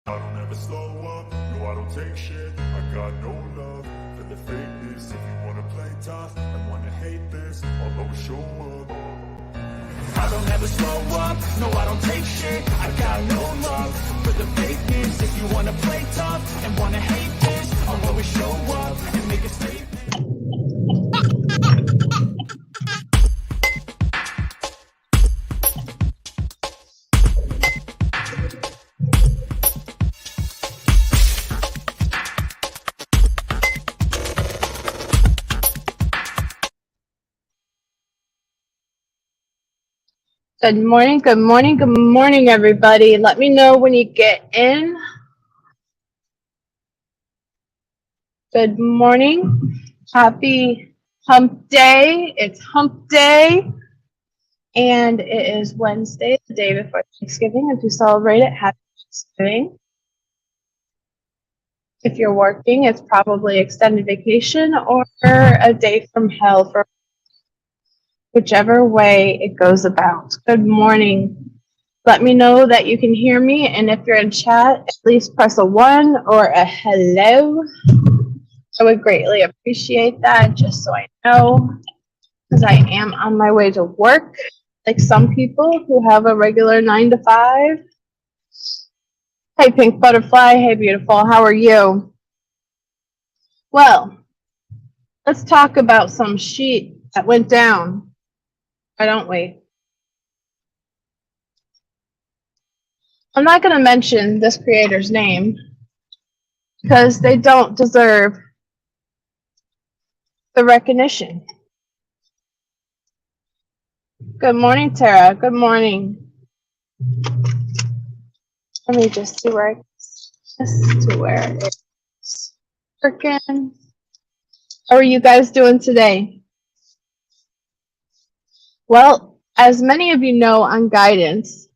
I don't ever slow up, no I don't take shit. I got no love for the fakeness. If you wanna play tough and wanna hate this, I'll always show up. I don't ever slow up, no I don't take shit. I got no love for the fakeness. If you wanna play tough and wanna hate this, I'll always show up and make a statement. Good morning, good morning, good morning, everybody. Let me know when you get in. Good morning. Happy hump day. It's hump day. And it is Wednesday, the day before Thanksgiving. If you celebrate it, happy Thanksgiving. If you're working, it's probably extended vacation or a day from hell, for whichever way it goes about. Good morning. Let me know that you can hear me, and if you're in chat, at least press a 1 or a hello. I would greatly appreciate that, just so I know, because I am on my way to work, like some people who have a regular 9 to 5. Hey, Pink Butterfly. Hey, beautiful. How are you? Well, let's talk about some shit that went down. Why don't we? I'm not going to mention this creator's name because they don't deserve the recognition. Good morning, Tara. Good morning. Let me just see where it's freaking. How are you guys doing today? Well, as many of you know on guidance,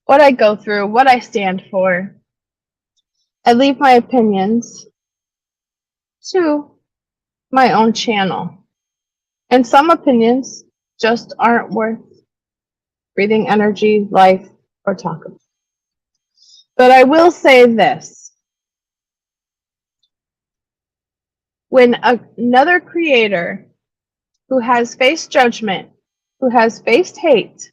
what I go through, what I stand for, I leave my opinions to my own channel. And some opinions just aren't worth breathing energy, life, or talk about. But I will say this. When another creator who has faced judgment, who has faced hate,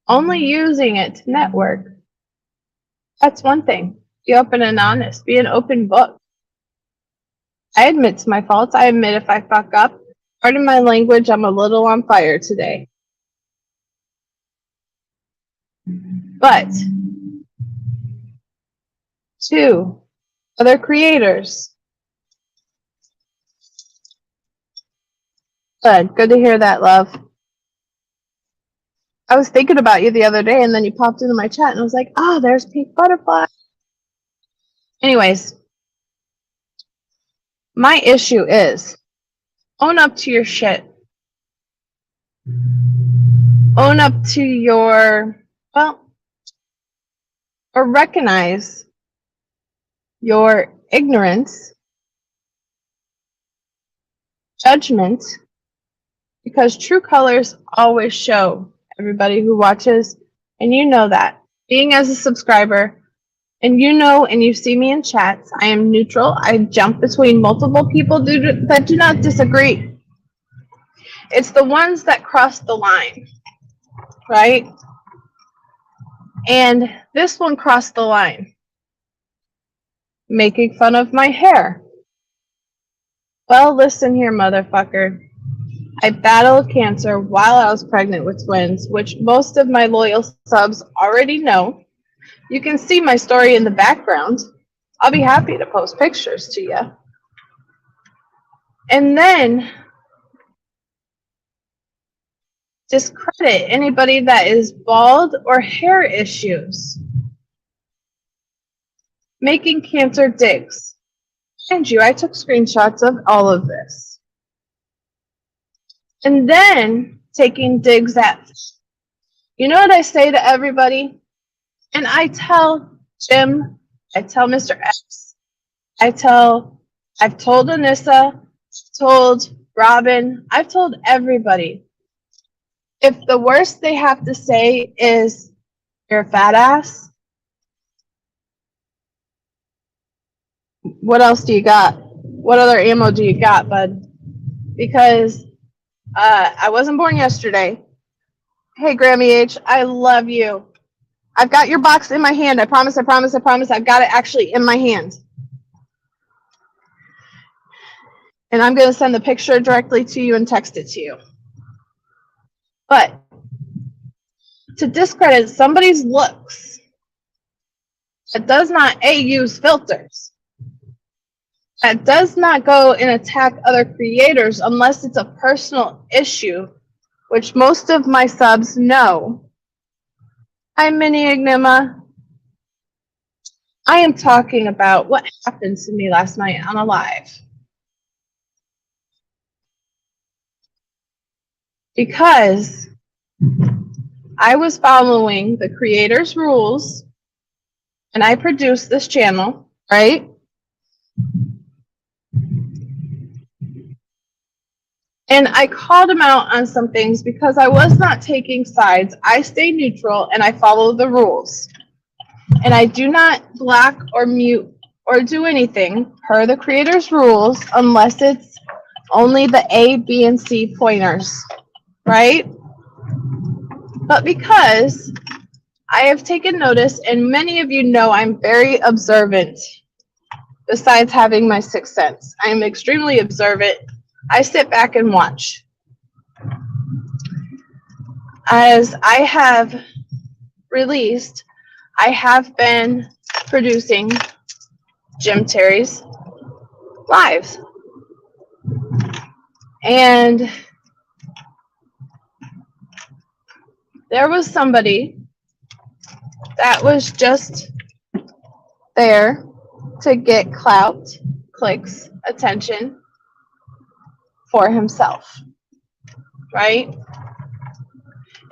only using it to network, that's one thing. Be open and honest. Be an open book. I admit to my faults. I admit if I fuck up. Pardon my language, I'm a little on fire today. But to other creators, good to hear that, love. I was thinking about you the other day, and then you popped into my chat, and I was like, oh, there's Pink Butterfly. Anyways, my issue is own up to your shit. Own up to your, or recognize your ignorance, judgment, because true colors always show. Everybody who watches, and you know that. Being as a subscriber, and you know, and you see me in chats, I am neutral. I jump between multiple people that do not disagree. It's the ones that cross the line, right? And this one crossed the line. Making fun of my hair. Well, listen here, motherfucker. I battled cancer while I was pregnant with twins, which most of my loyal subs already know. You can see my story in the background. I'll be happy to post pictures to you. And then discredit anybody that is bald or hair issues. Making cancer digs. Mind you, I took screenshots of all of this. And then taking digs at. You know what I say to everybody? And I tell Jim, I tell Mr. X, I've told Anissa, I've told Robin, I've told everybody. If the worst they have to say is, You're a fat ass. What else do you got? What other ammo do you got, bud? Because I wasn't born yesterday. Hey, Grammy H, I love you. I've got your box in my hand. I promise, I promise, I promise. I've got it actually in my hand. And I'm going to send the picture directly to you and text it to you. But to discredit somebody's looks that does not use filters, that does not go and attack other creators unless it's a personal issue, which most of my subs know. Hi, Mini Enigma. I am talking about what happened to me last night on a live. Because I was following the creator's rules and I produced this channel, right? And I called him out on some things because I was not taking sides. I stay neutral and I follow the rules. And I do not block or mute or do anything per the creator's rules unless it's only the A, B, and C pointers, right? But because I have taken notice, and many of you know I'm very observant, besides having my sixth sense. I am extremely observant. I sit back and watch. As I have released, I have been producing Jim Terry's lives. And there was somebody that was just there to get clout, clicks, attention for himself, right?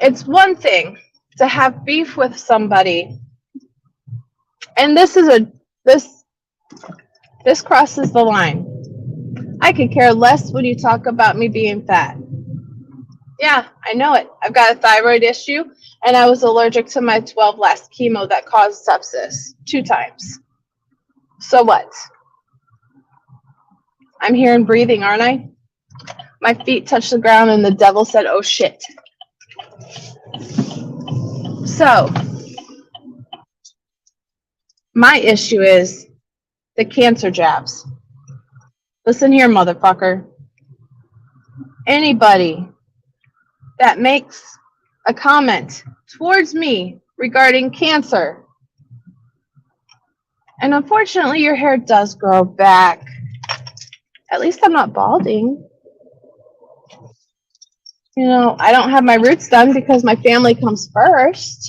It's one thing to have beef with somebody, and this crosses the line. I could care less when you talk about me being fat. Yeah, I know it. I've got a thyroid issue, and I was allergic to my 12 last chemo that caused sepsis 2 times. So what? I'm here and breathing, aren't I? My feet touched the ground, and the devil said, oh, shit. So, my issue is the cancer jabs. Listen here, motherfucker. Anybody that makes a comment towards me regarding cancer, and unfortunately your hair does grow back. At least I'm not balding. You know, I don't have my roots done because my family comes first.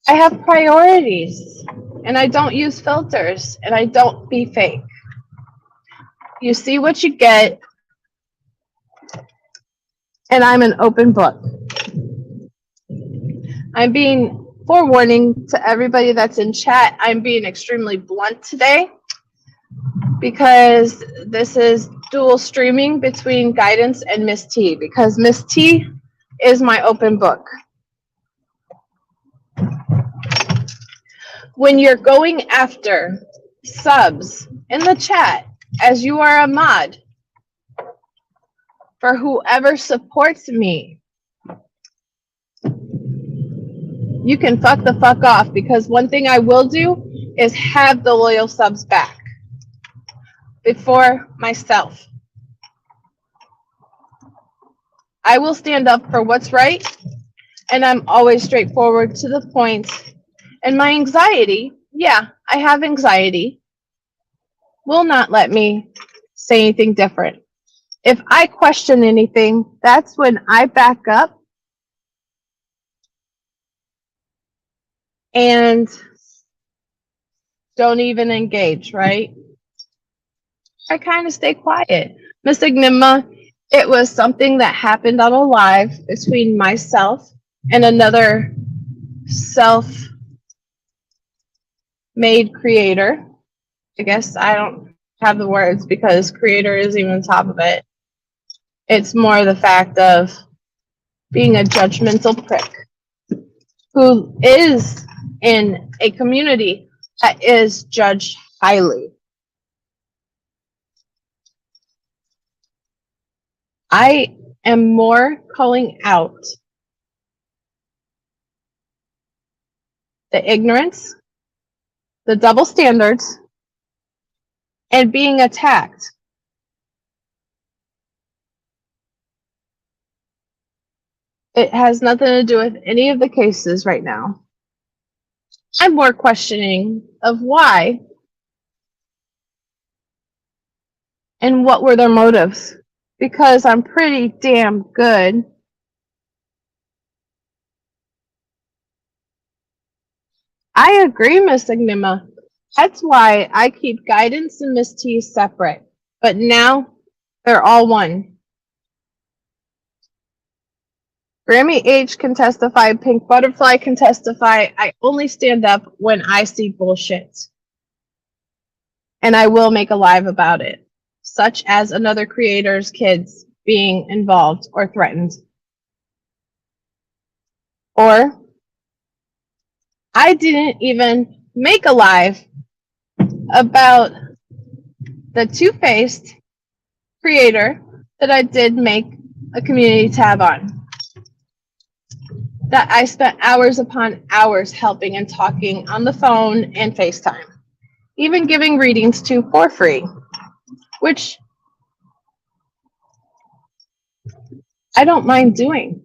I have priorities, and I don't use filters, and I don't be fake. You see what you get, and I'm an open book. I'm being forewarning to everybody that's in chat. I'm being extremely blunt today because this is dual streaming between Guidance and Miss T, because Miss T is my open book. When you're going after subs in the chat, as you are a mod, for whoever supports me, you can fuck the fuck off, because one thing I will do is have the loyal subs back before myself. I will stand up for what's right, and I'm always straightforward to the point. And my anxiety, yeah, I have anxiety, will not let me say anything different. If I question anything, that's when I back up and don't even engage, right? I kind of stay quiet. Miss Enigma, it was something that happened on a live between myself and another self-made creator. I guess I don't have the words because creator isn't even on top of it. It's more the fact of being a judgmental prick who is in a community that is judged highly. I am more calling out the ignorance, the double standards, and being attacked. It has nothing to do with any of the cases right now. I'm more questioning of why and what were their motives. Because I'm pretty damn good I agree, Miss Enigma. That's why I keep Guidance and Miss T separate. But now they're all one. Grammy H can testify, Pink Butterfly can testify. I only stand up when I see bullshit. And I will make a live about it, such as another creator's kids being involved or threatened. Or I didn't even make a live about the two-faced creator that I did make a community tab on. That I spent hours upon hours helping and talking on the phone and FaceTime. Even giving readings to for free, which I don't mind doing.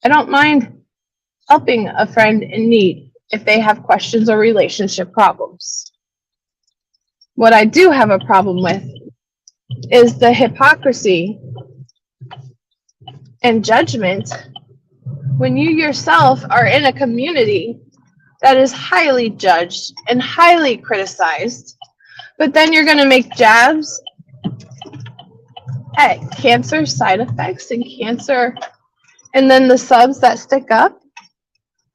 I don't mind helping a friend in need if they have questions or relationship problems. What I do have a problem with is the hypocrisy and judgment when you yourself are in a community that is highly judged and highly criticized, but then you're going to make jabs at cancer side effects and cancer, and then the subs that stick up?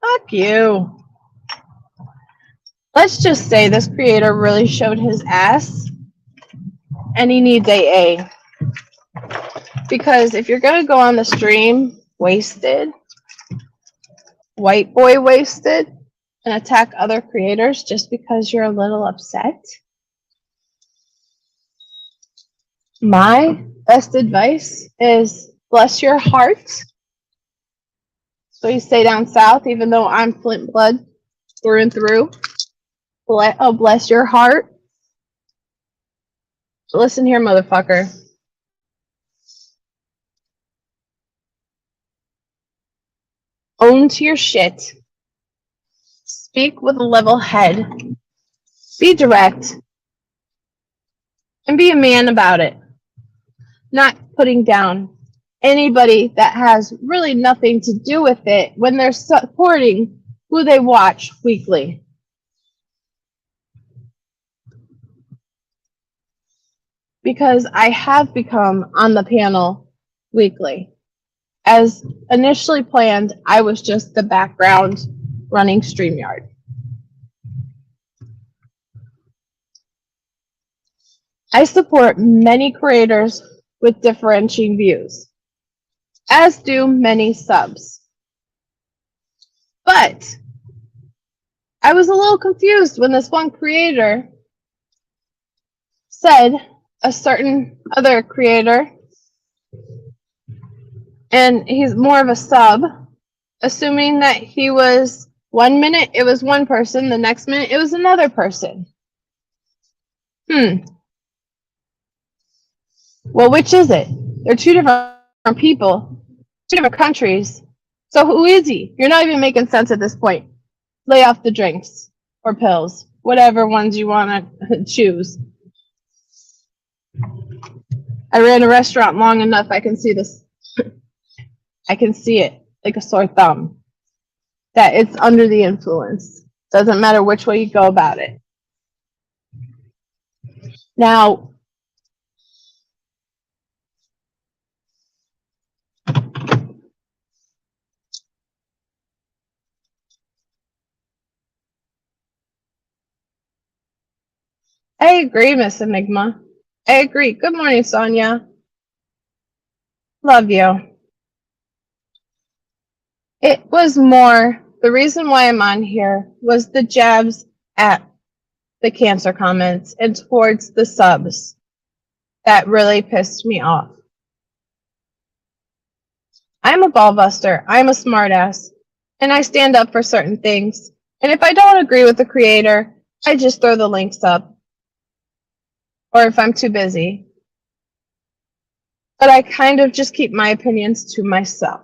Fuck you. Let's just say this creator really showed his ass and he needs AA. Because if you're going to go on the stream wasted, white boy wasted, and attack other creators just because you're a little upset, my best advice is bless your heart. So you stay down south, even though I'm Flint blood through and through. Oh, bless your heart. Listen here, motherfucker. Own to your shit. Speak with a level head. Be direct. And be a man about it. Not putting down anybody that has really nothing to do with it when they're supporting who they watch weekly. Because I have become on the panel weekly. As initially planned, I was just the background running StreamYard. I support many creators with differentiating views, as do many subs. But I was a little confused when this one creator said a certain other creator, and he's more of a sub, assuming that he was 1 minute it was one person, the next minute it was another person. Well, which is it? They're two different people, two different countries. So who is he? You're not even making sense at this point. Lay off the drinks or pills, whatever ones you want to choose. I ran a restaurant long enough, I can see this. I can see it like a sore thumb. That it's under the influence. Doesn't matter which way you go about it. Now, I agree, Miss Enigma. I agree. Good morning, Sonia. Love you. It was more the reason why I'm on here was the jabs at the cancer comments and towards the subs that really pissed me off. I'm a ball buster. I'm a smartass. And I stand up for certain things. And if I don't agree with the creator, I just throw the links up. Or if I'm too busy. But I kind of just keep my opinions to myself.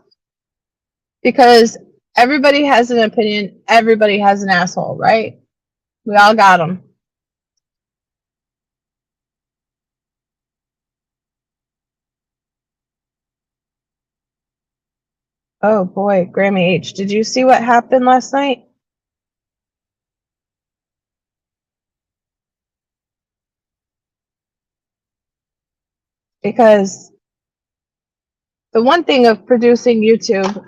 Because everybody has an opinion. Everybody has an asshole, right? We all got them. Oh boy, Grammy H, did you see what happened last night? Because the one thing of producing YouTube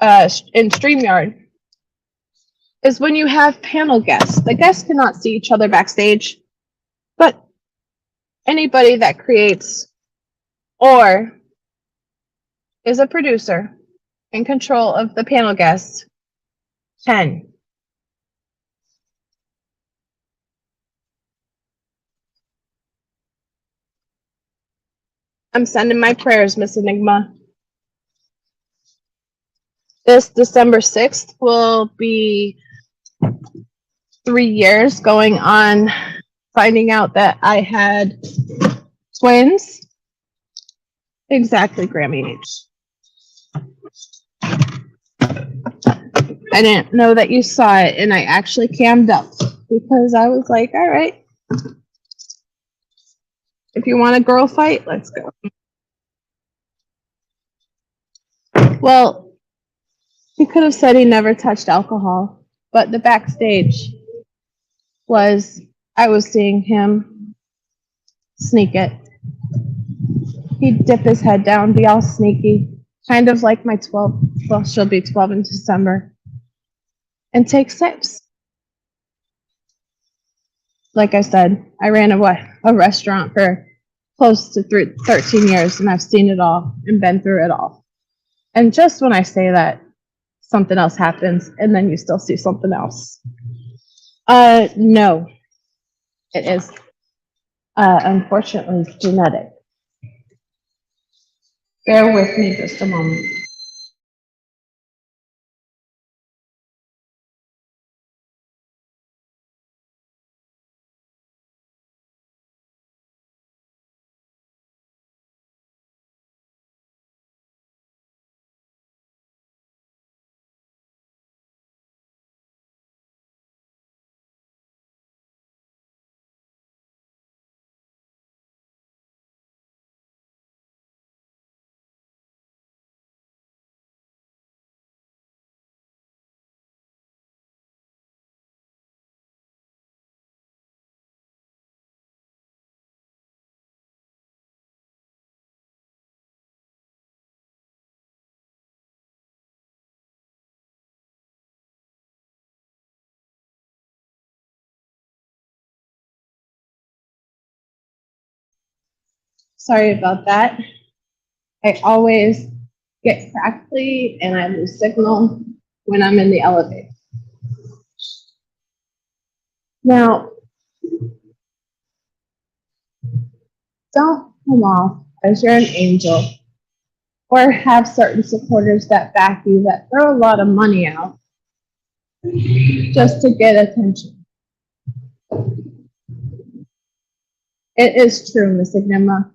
in StreamYard is when you have panel guests. The guests cannot see each other backstage, but anybody that creates or is a producer in control of the panel guests can. I'm sending my prayers, Miss Enigma. This December 6th will be 3 years going on finding out that I had twins. Exactly, Grammy H. I didn't know that you saw it, and I actually cammed up because I was like, all right, if you want a girl fight, let's go. Well, he could have said he never touched alcohol, but the backstage was I was seeing him sneak it. He'd dip his head down, be all sneaky, kind of like my 12, well, she'll be 12 in December, and take sips. Like I said, I ran a restaurant for close to 13 years, and I've seen it all and been through it all. And just when I say that, something else happens, and then you still see something else. No, it is unfortunately genetic. Bear with me just a moment. Sorry about that. I always get crackly and I lose signal when I'm in the elevator. Now, don't come off as you're an angel or have certain supporters that back you that throw a lot of money out just to get attention. It is true, Miss Enigma.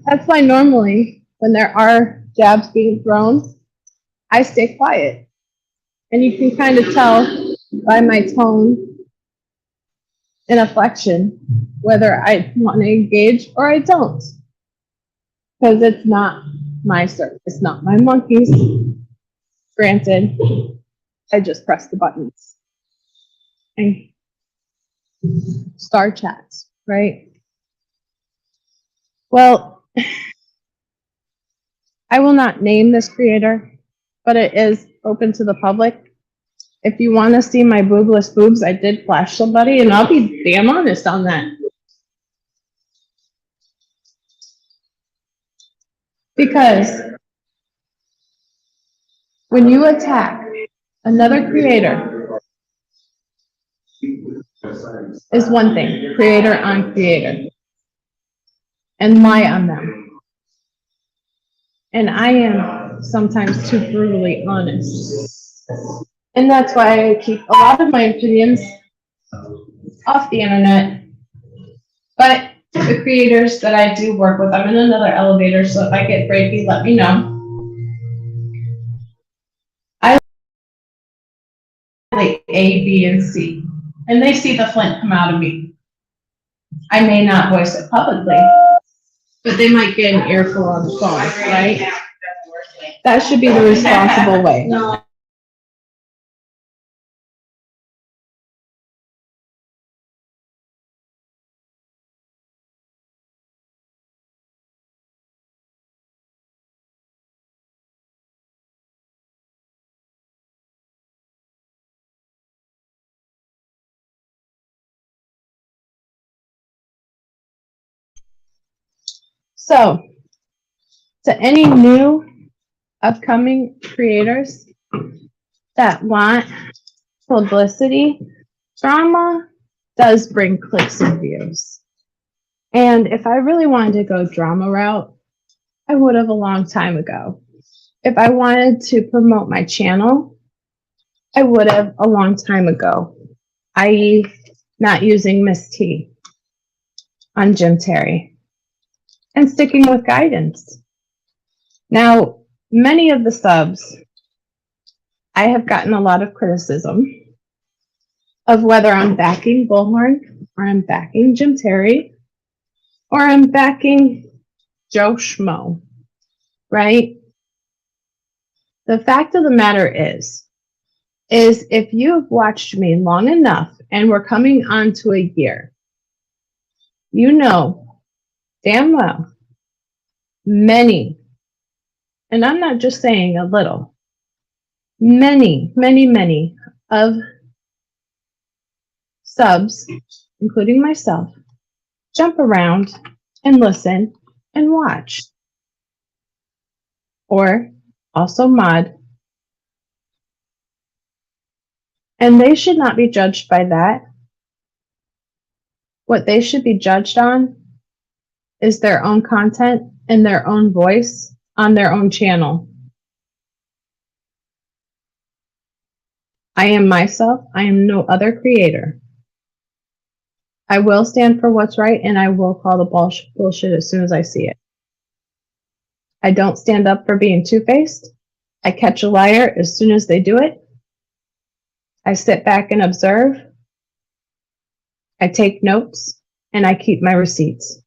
That's why normally when there are jabs being thrown, I stay quiet. And you can kind of tell by my tone and inflection whether I want to engage or I don't. Because it's not my circus, it's not my monkeys. Granted, I just press the buttons and start chats, right? Well, I will not name this creator, but it is open to the public. If you want to see my boobless boobs, I did flash somebody, and I'll be damn honest on that. Because when you attack Another creator is one thing, creator on creator, and lie on them. And I am sometimes too brutally honest. And that's why I keep a lot of my opinions off the internet. But the creators that I do work with, I'm in another elevator, so if I get breaky, let me know. I like A, B, and C, and they see the flint come out of me. I may not voice it publicly, but they might get an earful on the phone, right? That should be the responsible way. So, to any new upcoming creators that want publicity, drama does bring clicks and views. And if I really wanted to go drama route, I would have a long time ago. If I wanted to promote my channel, I would have a long time ago, i.e. not using Miss T on Jim Terry and sticking with guidance. Now, many of the subs, I have gotten a lot of criticism of whether I'm backing Bullhorn or I'm backing Jim Terry or I'm backing Joe Schmo, right? The fact of the matter is if you've watched me long enough and we're coming on to a year, you know damn well many, and I'm not just saying a little, many of subs, including myself, jump around and listen and watch. Or also mod. And they should not be judged by that. What they should be judged on is their own content and their own voice on their own channel. I am myself. I am no other creator. I will stand for what's right, and I will call the bullshit as soon as I see it. I don't stand up for being two-faced. I catch a liar as soon as they do it. I sit back and observe. I take notes, and I keep my receipts.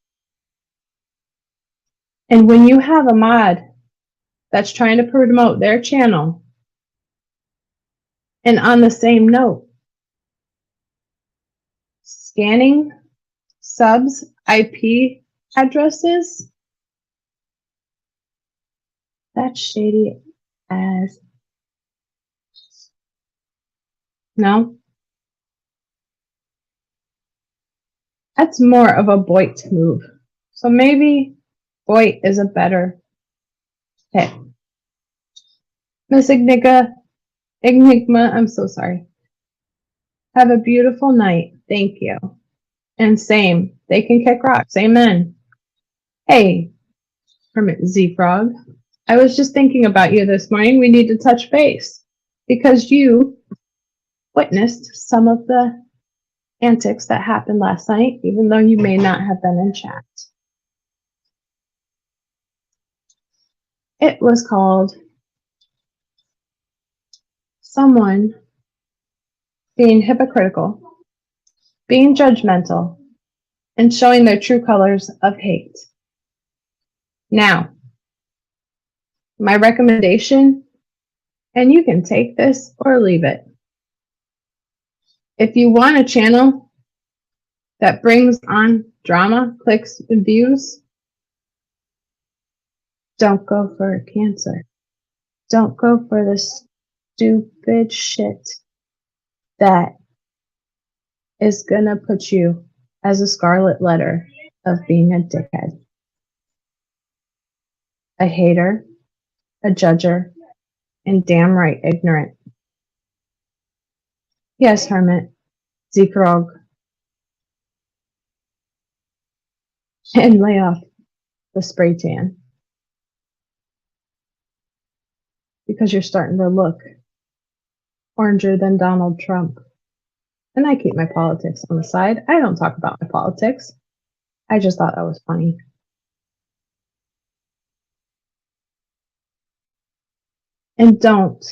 And when you have a mod that's trying to promote their channel, and on the same note, scanning subs IP addresses, that's shady as no. That's more of a Boit move. So maybe Boit is a better pick. Miss Enigma, I'm so sorry. Have a beautiful night. Thank you. And same. They can kick rocks. Amen. Hey, Hermit Z Frog. I was just thinking about you this morning. We need to touch base because you witnessed some of the antics that happened last night, even though you may not have been in chat. It was called someone being hypocritical, being judgmental, and showing their true colors of hate. Now, my recommendation, and you can take this or leave it. If you want a channel that brings on drama, clicks, and views, don't go for cancer. Don't go for this stupid shit that is gonna put you as a scarlet letter of being a dickhead, a hater, a judger, and damn right ignorant. Yes, Hermit, Zeekrog, and lay off the spray tan because you're starting to look oranger than Donald Trump. And I keep my politics on the side. I don't talk about my politics. I just thought that was funny. And don't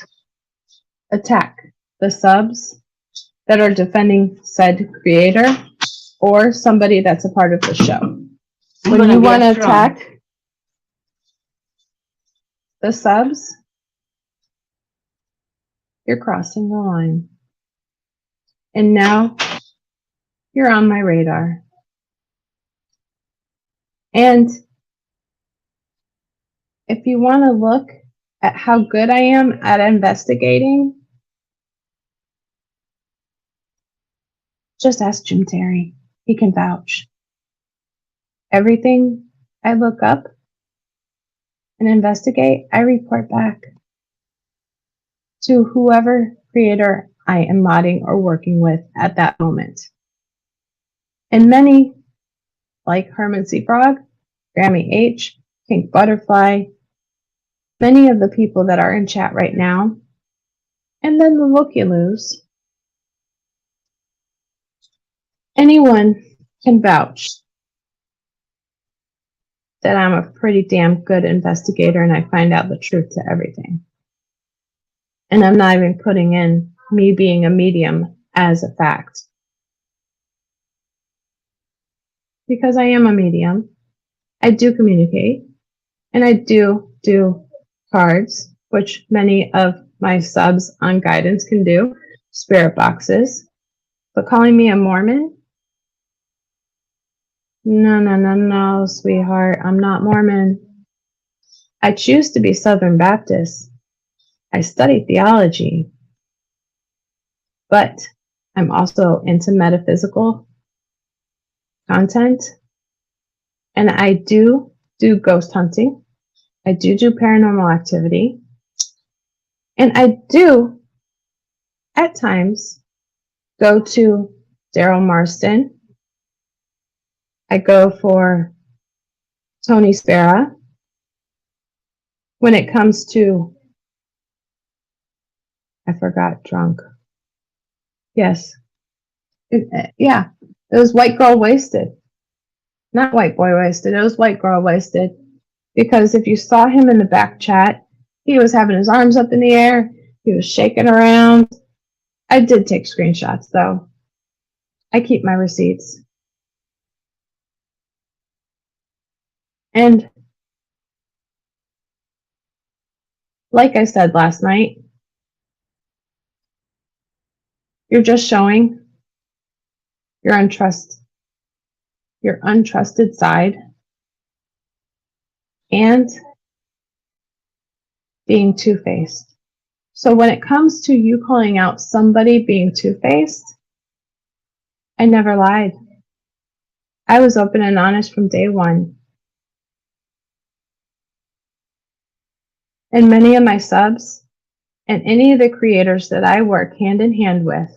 attack the subs that are defending said creator or somebody that's a part of the show. When you want to attack the subs, you're crossing the line. And now you're on my radar. And if you want to look at how good I am at investigating, just ask Jim Terry. He can vouch. Everything I look up and investigate, I report back to whoever creator I am modding or working with at that moment. And many, like Herman C. Frog, Grammy H, Pink Butterfly, many of the people that are in chat right now, and then the Looky-loos, anyone can vouch that I'm a pretty damn good investigator and I find out the truth to everything. And I'm not even putting in me being a medium as a fact. Because I am a medium, I do communicate, and I do cards, which many of my subs on guidance can do, spirit boxes. But calling me a Mormon? No, sweetheart. I'm not Mormon. I choose to be Southern Baptist. I study theology. But I'm also into metaphysical content. And I do ghost hunting. I do paranormal activity. And I do, at times, go to Daryl Marston. I go for Tony Spera. When it comes to, I forgot, drunk. Yes. It was White Girl Wasted. Not White Boy Wasted, it was White Girl Wasted. Because if you saw him in the back chat, he was having his arms up in the air, he was shaking around. I did take screenshots though. I keep my receipts. And like I said last night, you're just showing your untrusted side and being two-faced. So when it comes to you calling out somebody being two-faced, I never lied. I was open and honest from day one. And many of my subs and any of the creators that I work hand in hand with,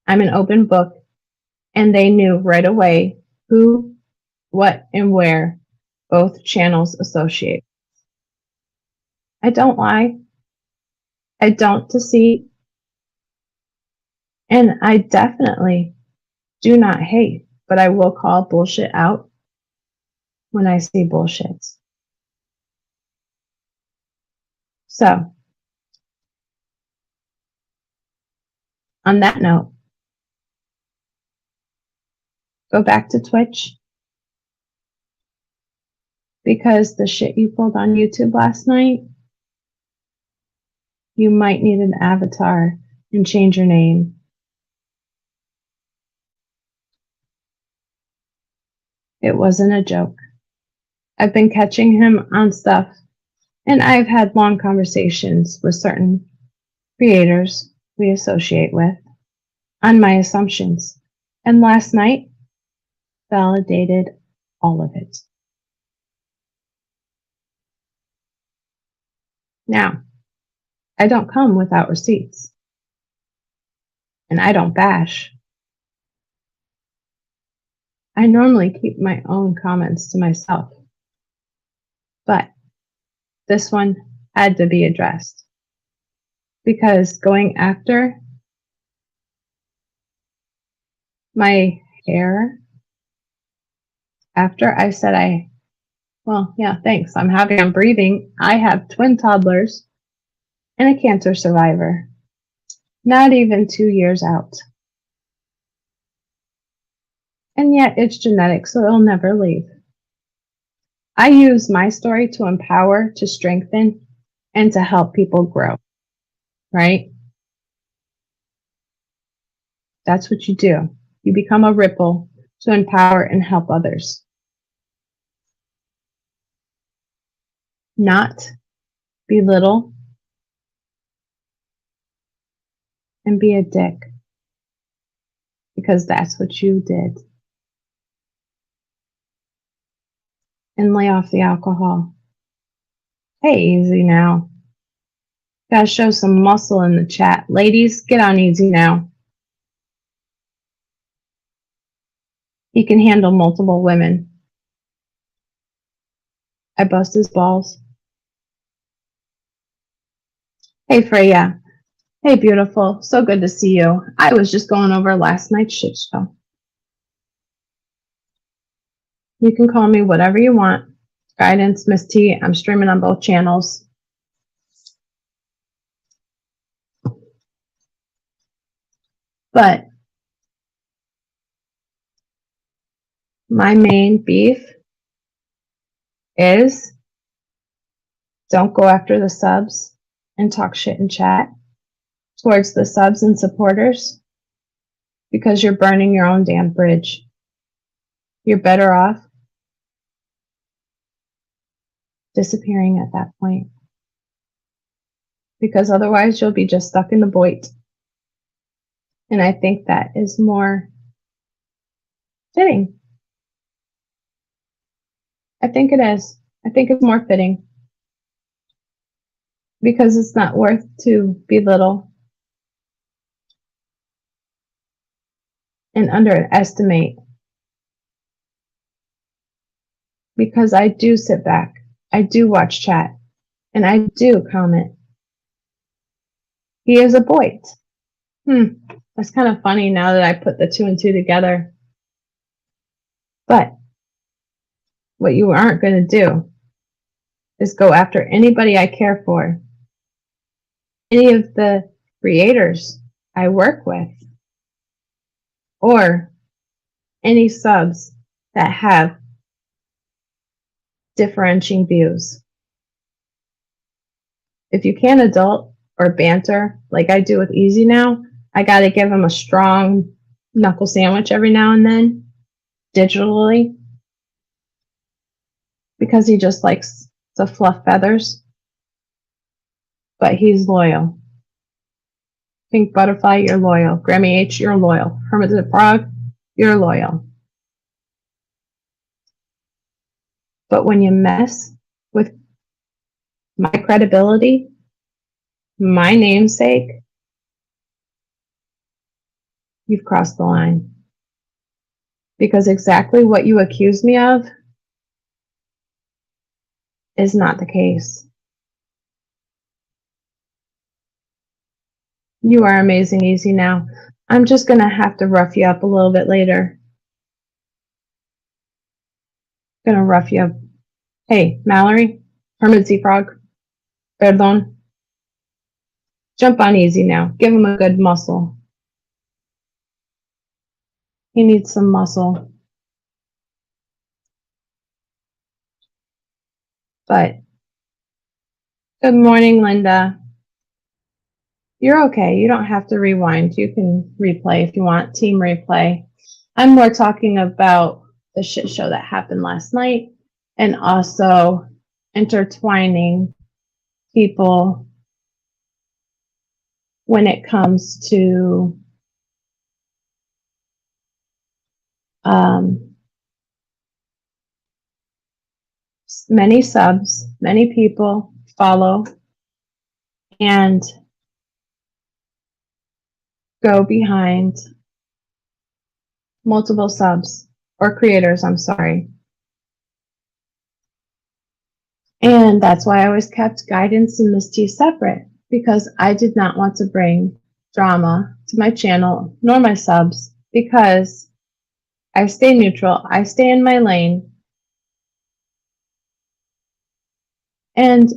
I'm an open book, and they knew right away who, what, and where both channels associate. I don't lie. I don't deceive. And I definitely do not hate, but I will call bullshit out when I see bullshit. So, on that note, go back to Twitch, because the shit you pulled on YouTube last night, you might need an avatar and change your name. It wasn't a joke. I've been catching him on stuff, and I've had long conversations with certain creators we associate with on my assumptions. And last night validated all of it. Now, I don't come without receipts. and I don't bash. I normally keep my own comments to myself, but this one had to be addressed because going after my hair after I said well, yeah, thanks. I'm breathing. I have twin toddlers and a cancer survivor, not even 2 years out. And yet it's genetic, so it'll never leave. I use my story to empower, to strengthen, and to help people grow, right? That's what you do. You become a ripple to empower and help others. Not belittle and be a dick, because that's what you did. And lay off the alcohol. Hey, easy now. Gotta show some muscle in the chat. Ladies, get on easy now. He can handle multiple women. I bust his balls. Hey, Freya. Hey, beautiful. So good to see you. I was just going over last night's shit show. You can call me whatever you want. Guidance, Miss T. I'm streaming on both channels. But my main beef is don't go after the subs and talk shit in chat towards the subs and supporters because you're burning your own damn bridge. You're better off disappearing at that point because otherwise you'll be just stuck in the void. And I think that is more fitting. I think it is. I think it's more fitting because it's not worth to belittle and underestimate. Because I do sit back, I do watch chat, and I do comment. He is a boy. That's kind of funny now that I put the 2 and 2 together. But what you aren't going to do is go after anybody I care for, any of the creators I work with, or any subs that have differentiating views. If you can't adult or banter like I do with Easy now, I got to give him a strong knuckle sandwich every now and then, digitally, because he just likes to fluff feathers. But he's loyal. Pink Butterfly, you're loyal. Grammy H, you're loyal. Hermit of the Prague, you're loyal. But when you mess with my credibility, my namesake, you've crossed the line. Because exactly what you accuse me of is not the case. You are amazing, Easy now. I'm just going to have to rough you up a little bit later. Gonna rough you up. Hey, Mallory, Hermit Z Frog, perdon. Jump on Easy now. Give him a good muscle. He needs some muscle. But good morning, Linda. You're okay. You don't have to rewind. You can replay if you want. Team replay. I'm more talking about the shit show that happened last night and also intertwining people when it comes to many subs, many people follow, and go behind multiple subs or creators, I'm sorry. And that's why I always kept guidance and Miss T separate, because I did not want to bring drama to my channel nor my subs, because I stay neutral, I stay in my lane. And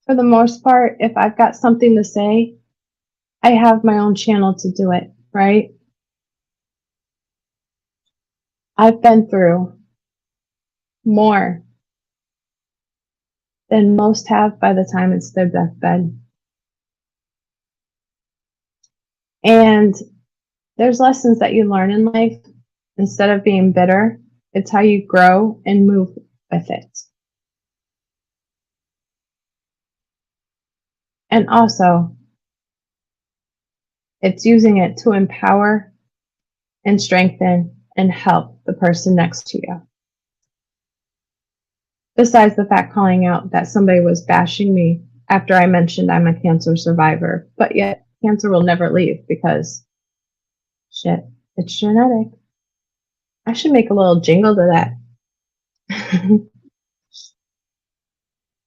for the most part, if I've got something to say, I have my own channel to do it, right? I've been through more than most have by the time it's their deathbed. And there's lessons that you learn in life. Instead of being bitter, it's how you grow and move with it. And also, it's using it to empower and strengthen and help the person next to you. Besides the fact calling out that somebody was bashing me after I mentioned I'm a cancer survivor, but yet cancer will never leave because shit, it's genetic. I should make a little jingle to that.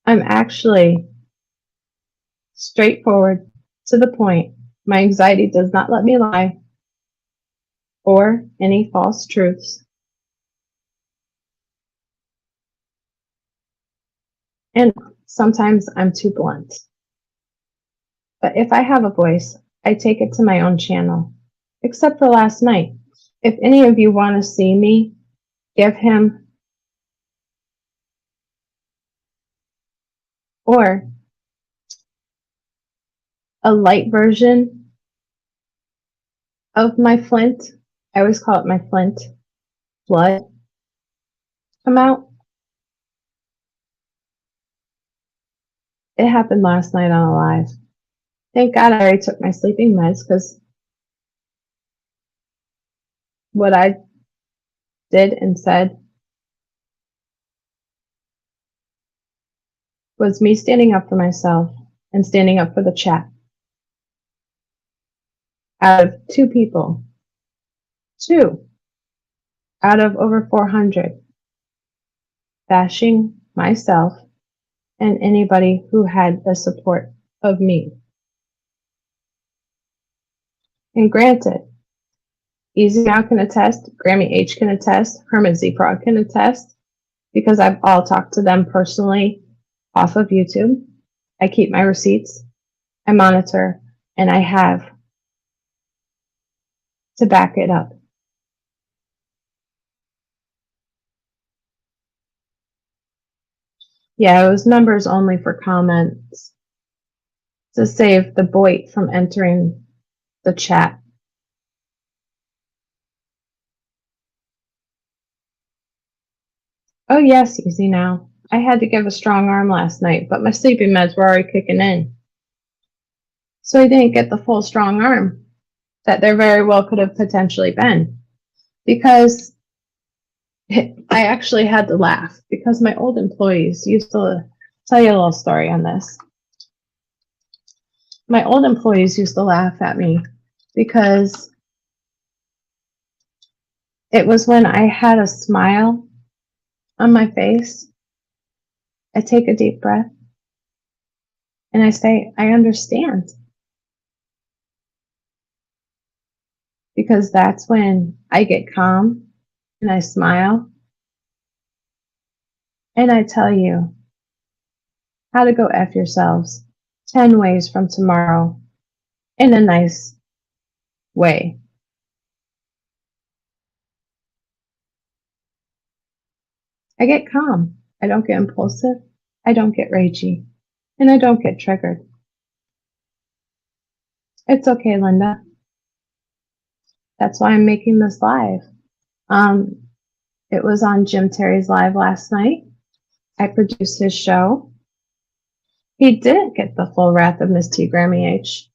I'm actually straightforward, to the point. My anxiety does not let me lie or any false truths. And sometimes I'm too blunt. But if I have a voice, I take it to my own channel. Except for last night. If any of you want to see me give him or a light version of my Flint, I always call it my Flint blood, come out. It happened last night on a live. Thank God I already took my sleeping meds, because what I did and said was me standing up for myself and standing up for the chat. Out of 2 people, 2 out of over 400, bashing myself and anybody who had the support of me. And granted, Easy Now can attest, Grammy H can attest, Herman Z Prod can attest, because I've all talked to them personally off of YouTube. I keep my receipts, I monitor, and I have to back it up. Yeah, it was members only for comments to save the boy from entering the chat. Oh yes, Easy Now. I had to give a strong arm last night, but my sleeping meds were already kicking in. So I didn't get the full strong arm that there very well could have potentially been. Because I actually had to laugh, because my old employees used to tell you a little story on this. My old employees used to laugh at me because it was when I had a smile on my face, I take a deep breath and I say, I understand. Because that's when I get calm and I smile and I tell you how to go F yourselves 10 ways from tomorrow in a nice way. I get calm. I don't get impulsive. I don't get ragey. And I don't get triggered. It's okay, Linda. That's why I'm making this live. It was on Jim Terry's live last night. I produced his show. He didn't get the full wrath of Miss T. Grammy H.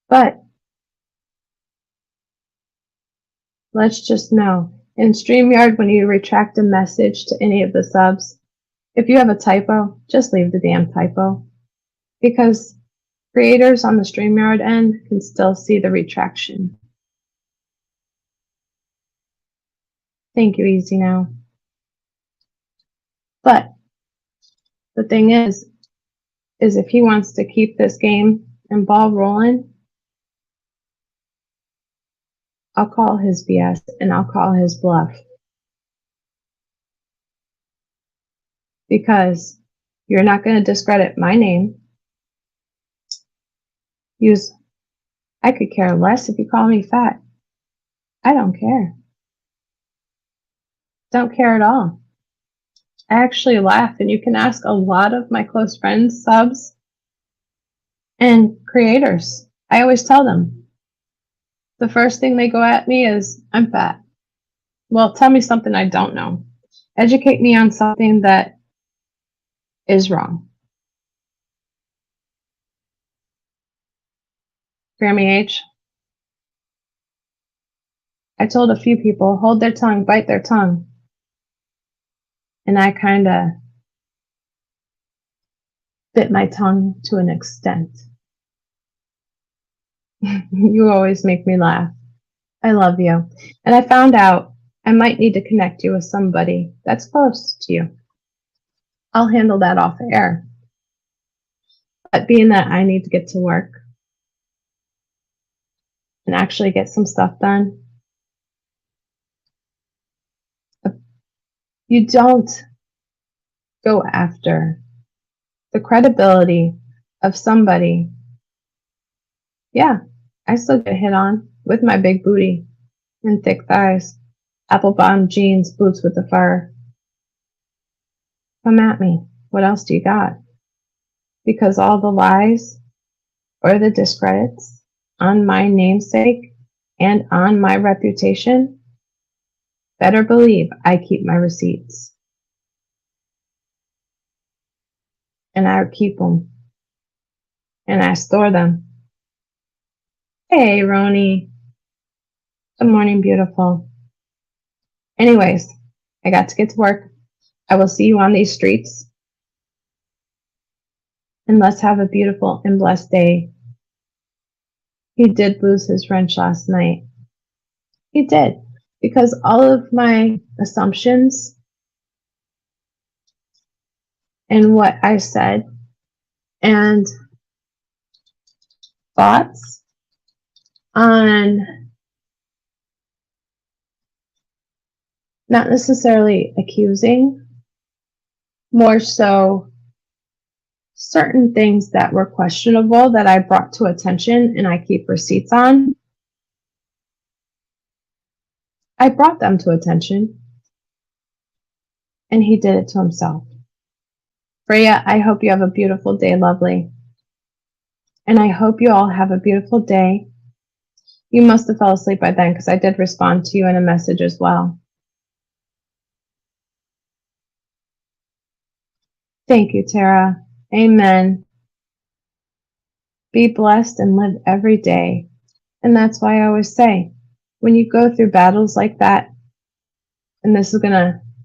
But let's just know, in StreamYard, when you retract a message to any of the subs, if you have a typo, just leave the damn typo. Because Creators on the StreamYard end can still see the retraction. Thank you, Easy Now. But the thing is if he wants to keep this game and ball rolling, I'll call his BS and I'll call his bluff. Because you're not going to discredit my name. I could care less if you call me fat. I don't care. Don't care at all. I actually laugh, and you can ask a lot of my close friends, subs, and creators. I always tell them, the first thing they go at me is, I'm fat. Well, tell me something I don't know. Educate me on something that is wrong. Grammy H. I told a few people, hold their tongue, bite their tongue. And I kind of bit my tongue to an extent. You always make me laugh. I love you. And I found out I might need to connect you with somebody that's close to you. I'll handle that off air. But being that I need to get to work and actually get some stuff done, you don't go after the credibility of somebody. Yeah, I still get hit on with my big booty and thick thighs, apple bottom jeans, boots with the fur. Come at me. What else do you got? Because all the lies or the discredits on my namesake and on my reputation, better believe I keep my receipts. And I keep them. And I store them. Hey, Roni. Good morning, beautiful. Anyways, I got to get to work. I will see you on these streets. And let's have a beautiful and blessed day. He did lose his wrench last night. He did. Because all of my assumptions and what I said and thoughts on not necessarily accusing, more so certain things that were questionable that I brought to attention and I keep receipts on. I brought them to attention and he did it to himself. Freya, I hope you have a beautiful day, lovely. And I hope you all have a beautiful day. You must have fell asleep by then because I did respond to you in a message as well. Thank you, Tara. Amen. Be blessed and live every day. And that's why I always say, when you go through battles like that, and this is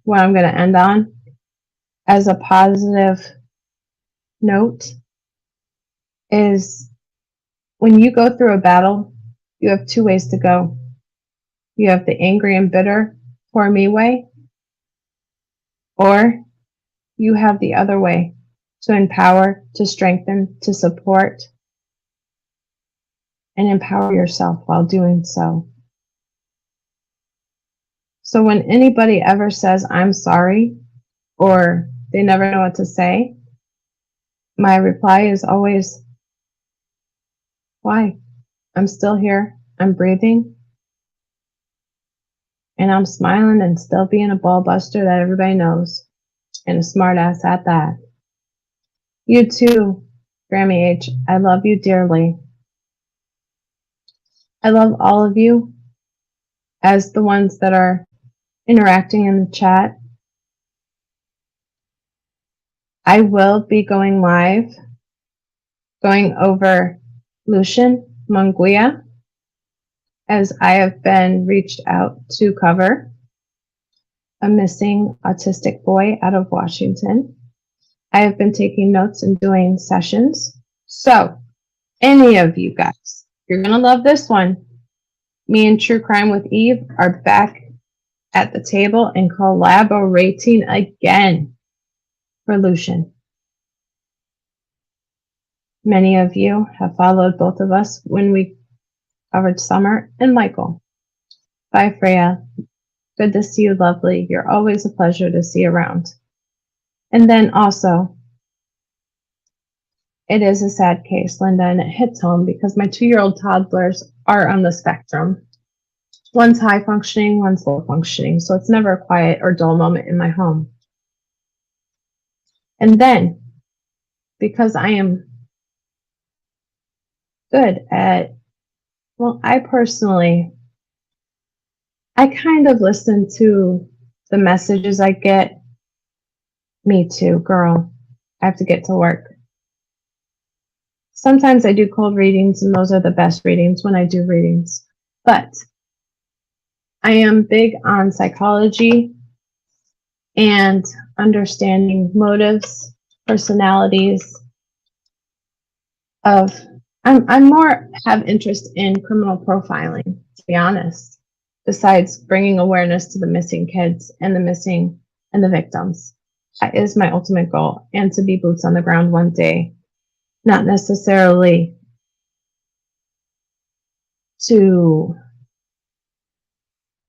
what I'm gonna end on, as a positive note, is when you go through a battle, you have two ways to go. You have the angry and bitter, poor me way, or you have the other way, to empower, to strengthen, to support, and empower yourself while doing so. So when anybody ever says, I'm sorry, or they never know what to say, my reply is always, why? I'm still here, I'm breathing, and I'm smiling and still being a ball buster that everybody knows, and a smart ass at that. You too, Grammy H, I love you dearly. I love all of you as the ones that are interacting in the chat. I will be going live, going over Lucian Munguia, as I have been reached out to cover a missing autistic boy out of Washington. I have been taking notes and doing sessions. So any of you guys, you're going to love this one. Me and True Crime with Eve are back at the table and collaborating again for Lucian. Many of you have followed both of us when we covered Summer and Michael. Bye, Freya. Good to see you, lovely. You're always a pleasure to see around. And then also, it is a sad case, Linda, and it hits home because my 2-year-old toddlers are on the spectrum. One's high functioning, one's low functioning, so it's never a quiet or dull moment in my home. And then, because I am good at, well, I kind of listen to the messages I get. Me too, girl. I have to get to work. Sometimes I do cold readings, and those are the best readings when I do readings. But I am big on psychology and understanding motives, personalities of, I'm more have interest in criminal profiling, to be honest, besides bringing awareness to the missing kids and the missing and the victims. That is my ultimate goal, and to be boots on the ground one day. Not necessarily to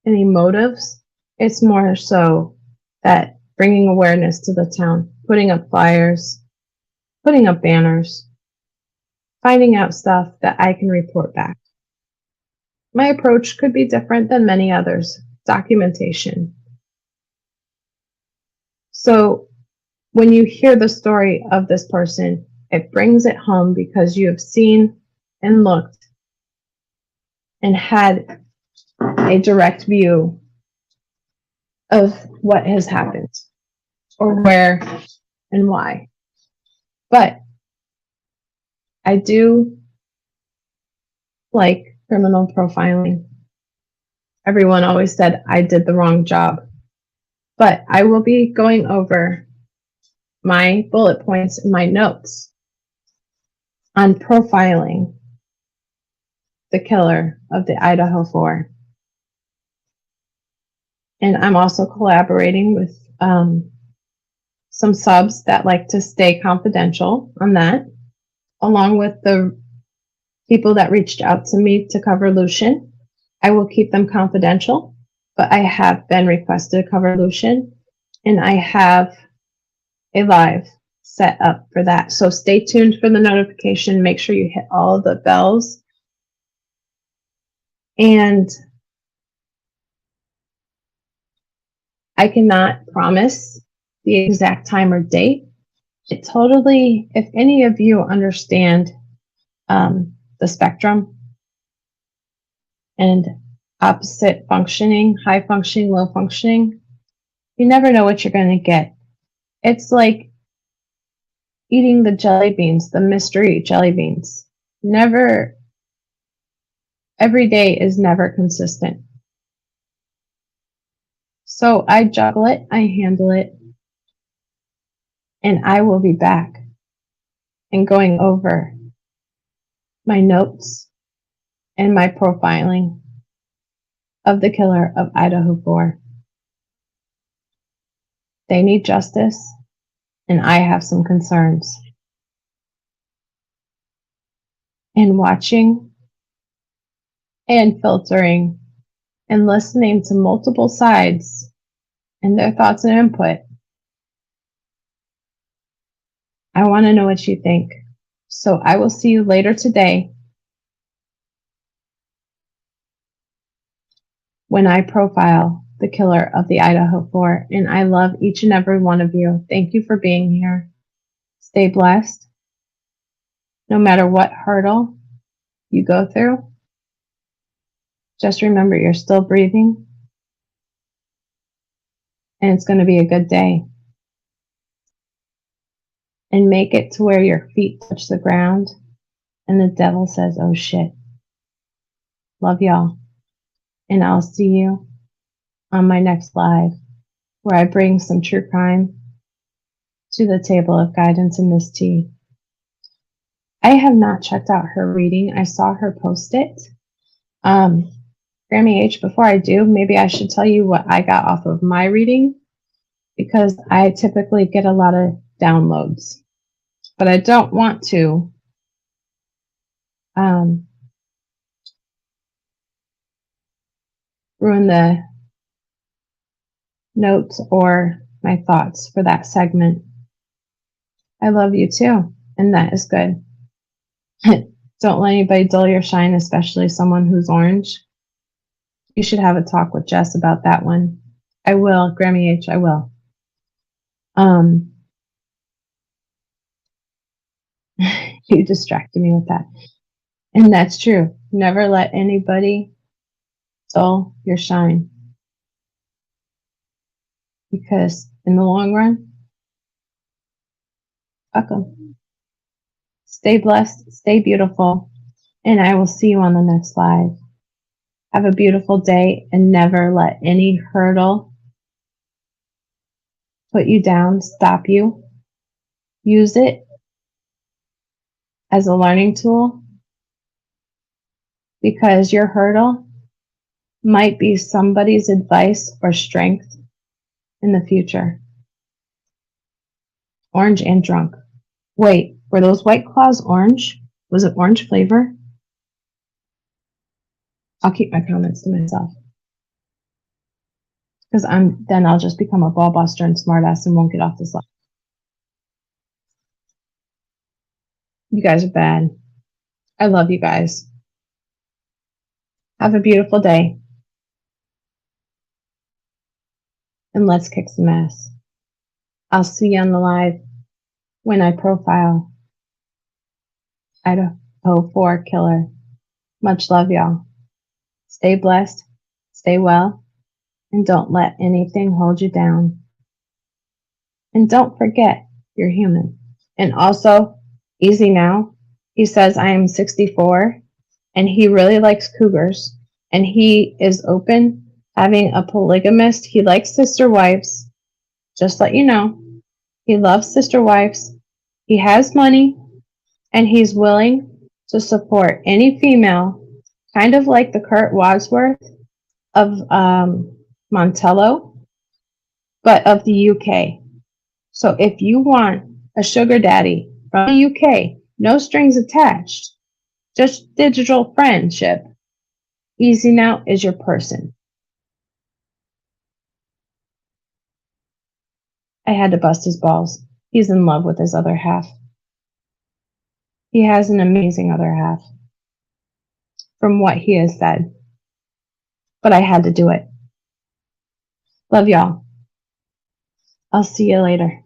any motives. It's more so that bringing awareness to the town, putting up flyers, putting up banners, finding out stuff that I can report back. My approach could be different than many others. Documentation. So when you hear the story of this person, it brings it home because you have seen and looked and had a direct view of what has happened or where and why. But I do like criminal profiling. Everyone always said I did the wrong job, but I will be going over my bullet points in my notes on profiling the killer of the Idaho 4. And I'm also collaborating with some subs that like to stay confidential on that, along with the people that reached out to me to cover Lucian. I will keep them confidential, but I have been requested to cover Lucian, and I have a live set up for that. So stay tuned for the notification. Make sure you hit all of the bells. And I cannot promise the exact time or date. It totally, if any of you understand the spectrum and opposite functioning, high functioning, low functioning, you never know what you're going to get. It's like eating the jelly beans, the mystery jelly beans. Never, every day is never consistent. So I juggle it, I handle it, and I will be back and going over my notes and my profiling of the killer of Idaho 4. They need justice, and I have some concerns. And watching and filtering and listening to multiple sides and their thoughts and input, I want to know what you think. So I will see you later today when I profile the killer of the Idaho 4. And I love each and every one of you. Thank you for being here. Stay blessed. No matter what hurdle you go through, just remember you're still breathing, and it's going to be a good day. And make it to where your feet touch the ground and the devil says, oh shit. Love y'all. And I'll see you on my next live, where I bring some true crime to the table of guidance and this tea. I have not checked out her reading. I saw her post it. Grammy H, before I do, maybe I should tell you what I got off of my reading, because I typically get a lot of downloads, but I don't want to ruin the notes or my thoughts for that segment. I love you too, and that is good. Don't let anybody dull your shine, especially someone who's orange. You should have a talk with Jess about that one. I will, Grammy H, I will. You distracted me with that. And that's true. Never let anybody dull your shine. Because in the long run, fuck them. Stay blessed, stay beautiful, and I will see you on the next live. Have a beautiful day, and never let any hurdle put you down, stop you. Use it as a learning tool, because your hurdle might be somebody's advice or strength in the future. Orange and drunk. Wait, were those White Claws orange? Was it orange flavor? I'll keep my comments to myself. Because then I'll just become a ball buster and smartass and won't get off this line. You guys are bad. I love you guys. Have a beautiful day. And let's kick some ass. I'll see you on the live when I profile Idaho 4 Killer. Much love, y'all. Stay blessed, stay well, and don't let anything hold you down. And don't forget, you're human. And also, Easy Now, he says, I am 64, and he really likes cougars, and he is open having a polygamist. He likes sister wives. Just let you know, he loves sister wives. He has money, and he's willing to support any female, kind of like the Kurt Wadsworth of Montello, but of the UK. So if you want a sugar daddy from the UK, no strings attached, just digital friendship, Easy Now is your person. I had to bust his balls. He's in love with his other half. He has an amazing other half, from what he has said. But I had to do it. Love y'all. I'll see you later.